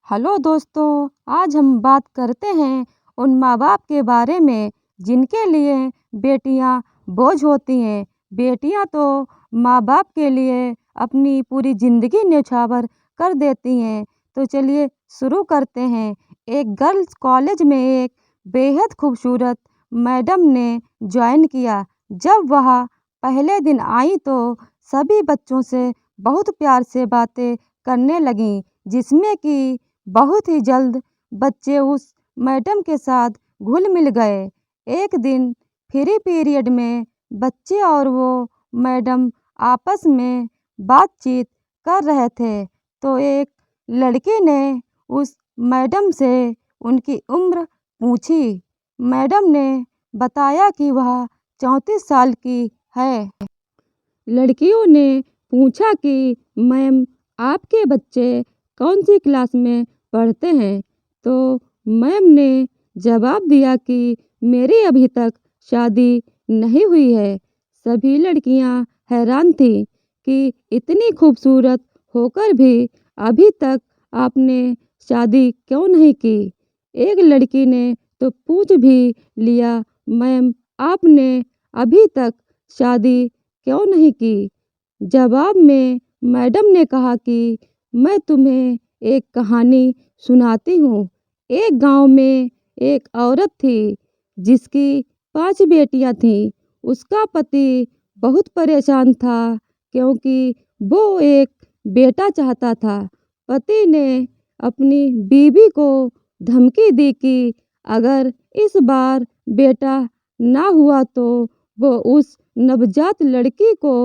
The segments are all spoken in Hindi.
हेलो दोस्तों, आज हम बात करते हैं उन माँ-बाप के बारे में जिनके लिए बेटियां बोझ होती हैं। बेटियां तो माँ-बाप के लिए अपनी पूरी ज़िंदगी न्यौछावर कर देती हैं। तो चलिए शुरू करते हैं। एक गर्ल्स कॉलेज में एक बेहद खूबसूरत मैडम ने जॉइन किया। जब वह पहले दिन आई तो सभी बच्चों से बहुत प्यार से बातें करने लगीं, जिसमें कि बहुत ही जल्द बच्चे उस मैडम के साथ घुल-मिल गए। एक दिन फ्री पीरियड में बच्चे और वो मैडम आपस में बातचीत कर रहे थे, तो एक लड़की ने उस मैडम से उनकी उम्र पूछी। मैडम ने बताया कि वह 34 साल की है। लड़कियों ने पूछा कि मैम, आपके बच्चे कौन सी क्लास में पढ़ते हैं? तो मैम ने जवाब दिया कि मेरी अभी तक शादी नहीं हुई है। सभी लड़कियां हैरान थीं कि इतनी खूबसूरत होकर भी अभी तक आपने शादी क्यों नहीं की। एक लड़की ने तो पूछ भी लिया, मैम, आपने अभी तक शादी क्यों नहीं की? जवाब में मैडम ने कहा कि मैं तुम्हें एक कहानी सुनाती हूँ। एक गांव में एक औरत थी जिसकी 5 बेटियां थीं। उसका पति बहुत परेशान था क्योंकि वो एक बेटा चाहता था। पति ने अपनी बीवी को धमकी दी कि अगर इस बार बेटा ना हुआ तो वो उस नवजात लड़की को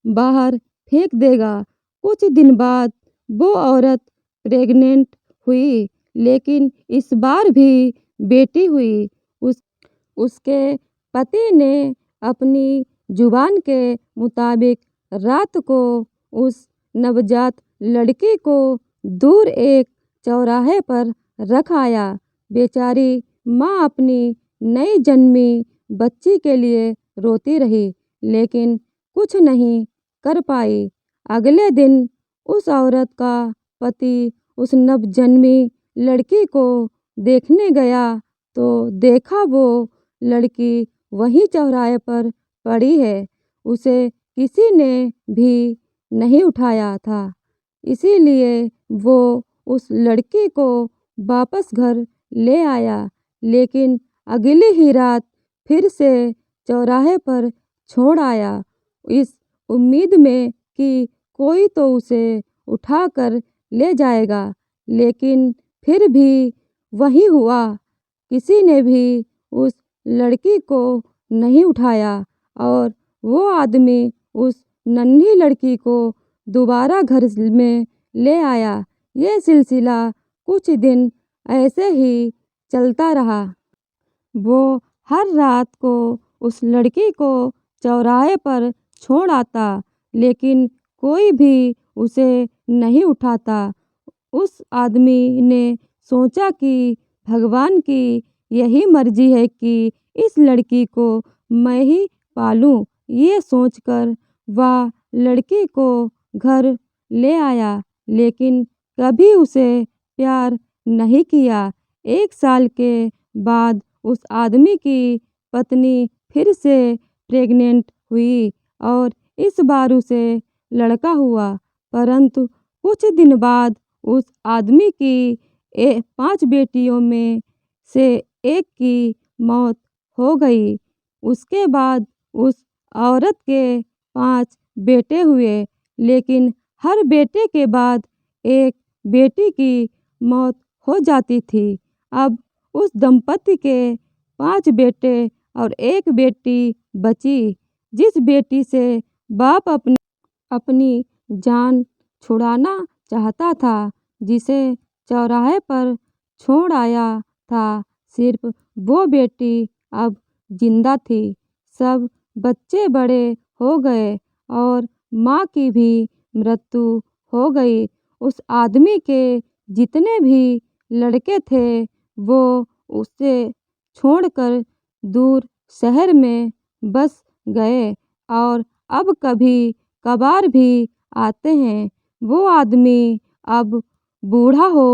बाहर फेंक देगा। कुछ दिन बाद वो औरत प्रेग्नेंट हुई, लेकिन इस बार भी बेटी हुई। उसके पति ने अपनी जुबान के मुताबिक रात को उस नवजात लड़की को दूर एक चौराहे पर रख आया। बेचारी माँ अपनी नई जन्मी बच्ची के लिए रोती रही, लेकिन कुछ नहीं कर पाई। अगले दिन उस औरत का पति उस नवजन्मी लड़की को देखने गया तो देखा वो लड़की वहीं चौराहे पर पड़ी है। उसे किसी ने भी नहीं उठाया था, इसीलिए वो उस लड़की को वापस घर ले आया, लेकिन अगली ही रात फिर से चौराहे पर छोड़ आया, इस उम्मीद में कि कोई तो उसे उठाकर ले जाएगा। लेकिन फिर भी वही हुआ, किसी ने भी उस लड़की को नहीं उठाया और वो आदमी उस नन्ही लड़की को दोबारा घर में ले आया। ये सिलसिला कुछ दिन ऐसे ही चलता रहा। वो हर रात को उस लड़की को चौराहे पर छोड़ आता, लेकिन कोई भी उसे नहीं उठाता। उस आदमी ने सोचा कि भगवान की यही मर्जी है कि इस लड़की को मैं ही पालूं। ये सोचकर वह लड़की को घर ले आया, लेकिन कभी उसे प्यार नहीं किया। 1 साल के बाद उस आदमी की पत्नी फिर से प्रेग्नेंट हुई और इस बार उसे लड़का हुआ, परंतु कुछ दिन बाद उस आदमी की 5 बेटियों में से एक की मौत हो गई। उसके बाद उस औरत के 5 बेटे हुए, लेकिन हर बेटे के बाद एक बेटी की मौत हो जाती थी। अब उस दंपति के 5 बेटे और एक बेटी बची, जिस बेटी से बाप अपनी जान छुड़ाना चाहता था, जिसे चौराहे पर छोड़ आया था, सिर्फ वो बेटी अब जिंदा थी। सब बच्चे बड़े हो गए और माँ की भी मृत्यु हो गई। उस आदमी के जितने भी लड़के थे वो उसे छोड़कर दूर शहर में बस गए और अब कभी कभार भी आते हैं। वो आदमी अब बूढ़ा हो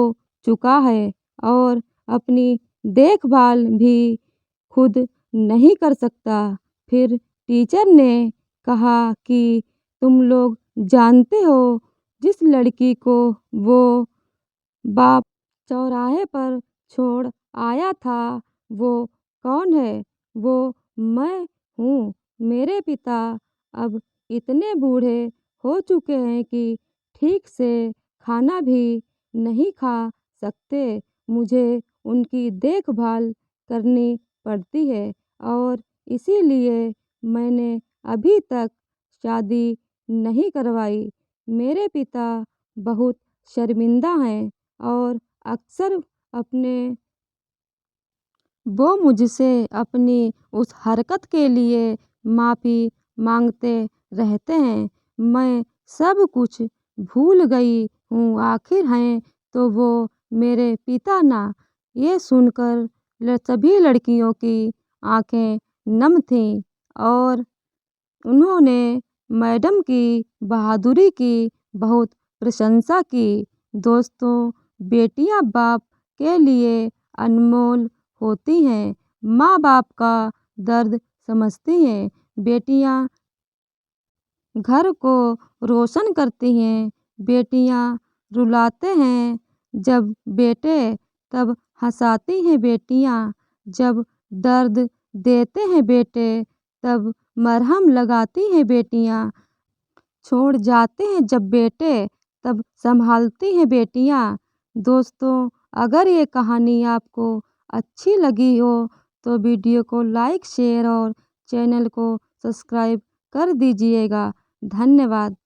चुका है और अपनी देखभाल भी खुद नहीं कर सकता। फिर टीचर ने कहा कि तुम लोग जानते हो जिस लड़की को वो बाप चौराहे पर छोड़ आया था वो कौन है? वो मैं हूँ। मेरे पिता अब इतने बूढ़े हो चुके हैं कि ठीक से खाना भी नहीं खा सकते। मुझे उनकी देखभाल करनी पड़ती है और इसीलिए मैंने अभी तक शादी नहीं करवाई। मेरे पिता बहुत शर्मिंदा हैं और अक्सर वो मुझसे अपनी उस हरकत के लिए माफ़ी मांगते रहते हैं। मैं सब कुछ भूल गई हूँ, आखिर हैं तो वो मेरे पिता ना। ये सुनकर सभी लड़कियों की आंखें नम थीं और उन्होंने मैडम की बहादुरी की बहुत प्रशंसा की। दोस्तों, बेटियां बाप के लिए अनमोल होती हैं। माँ-बाप का दर्द समझती हैं। बेटियां घर को रोशन करती हैं। बेटियां रुलाते हैं जब बेटे, तब हंसाती हैं बेटियां। जब दर्द देते हैं बेटे, तब मरहम लगाती हैं बेटियां। छोड़ जाते हैं जब बेटे, तब संभालती हैं बेटियां। दोस्तों, अगर ये कहानी आपको अच्छी लगी हो तो वीडियो को लाइक, शेयर और चैनल को सब्सक्राइब कर दीजिएगा। धन्यवाद।